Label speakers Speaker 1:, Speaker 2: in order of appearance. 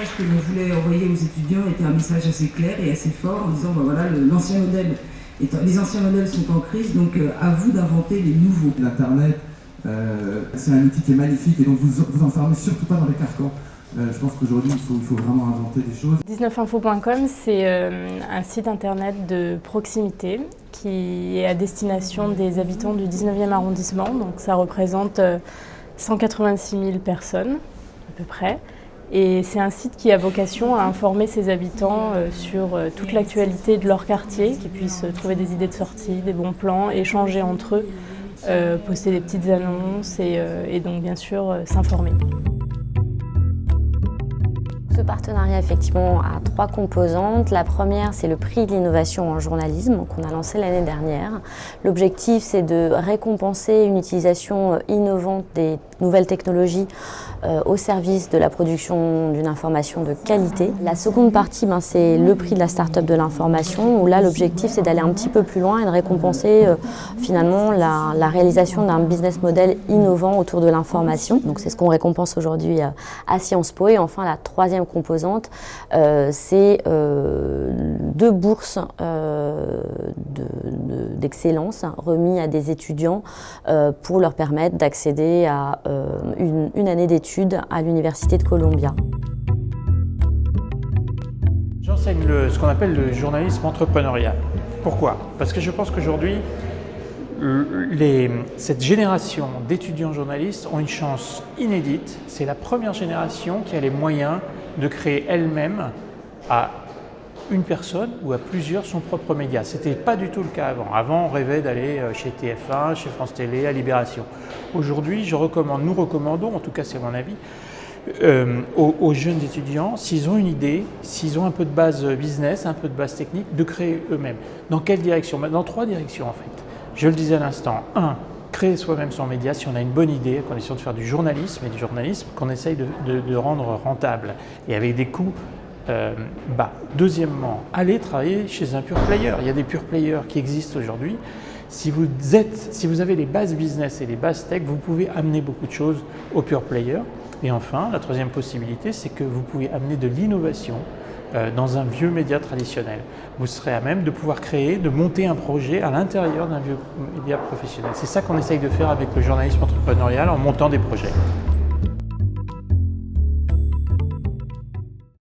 Speaker 1: message que l'on voulait envoyer aux étudiants était un message assez clair et assez fort en disant voilà, l'ancien modèle, les anciens modèles sont en crise, donc à vous d'inventer les nouveaux.
Speaker 2: L'Internet, c'est un outil qui est magnifique et donc vous enfermez surtout pas dans les carcans. Je pense qu'aujourd'hui, il faut vraiment inventer des choses.
Speaker 3: 19info.com, c'est un site internet de proximité qui est à destination des habitants du 19e arrondissement. Donc ça représente 186 000 personnes à peu près. Et c'est un site qui a vocation à informer ses habitants sur toute l'actualité de leur quartier, qu'ils puissent trouver des idées de sortie, des bons plans, échanger entre eux, poster des petites annonces et donc bien sûr s'informer.
Speaker 4: Ce partenariat effectivement a 3 composantes. La première, c'est le prix de l'innovation en journalisme qu'on a lancé l'année dernière. L'objectif, c'est de récompenser une utilisation innovante des nouvelles technologies au service de la production d'une information de qualité. La seconde partie, c'est le prix de la start-up de l'information, où là l'objectif c'est d'aller un petit peu plus loin et de récompenser finalement la réalisation d'un business model innovant autour de l'information. Donc c'est ce qu'on récompense aujourd'hui à Sciences Po. Et enfin la troisième composante, c'est 2 bourses d'excellence remis à des étudiants pour leur permettre d'accéder à une année d'études à l'Université de Columbia.
Speaker 5: J'enseigne ce qu'on appelle le journalisme entrepreneurial. Pourquoi? Parce que je pense qu'aujourd'hui, cette génération d'étudiants journalistes ont une chance inédite. C'est la première génération qui a les moyens de créer elle-même à une personne ou à plusieurs son propre média. Ce n'était pas du tout le cas avant. Avant, on rêvait d'aller chez TF1, chez France Télé, à Libération. Aujourd'hui, nous recommandons, en tout cas c'est mon avis, aux jeunes étudiants, s'ils ont une idée, s'ils ont un peu de base business, un peu de base technique, de créer eux-mêmes. Dans quelle direction? Dans 3 directions en fait. Je le disais à l'instant. 1. Créer soi-même son média si on a une bonne idée, à condition de faire du journalisme, et du journalisme qu'on essaye de rendre rentable et avec des coûts bas. Deuxièmement, aller travailler chez un pure player. Il y a des pure players qui existent aujourd'hui. Si vous avez les bases business et les bases tech, vous pouvez amener beaucoup de choses aux pure players. Et enfin, la troisième possibilité, c'est que vous pouvez amener de l'innovation dans un vieux média traditionnel. Vous serez à même de pouvoir créer, de monter un projet à l'intérieur d'un vieux média professionnel. C'est ça qu'on essaye de faire avec le journalisme entrepreneurial en montant des projets.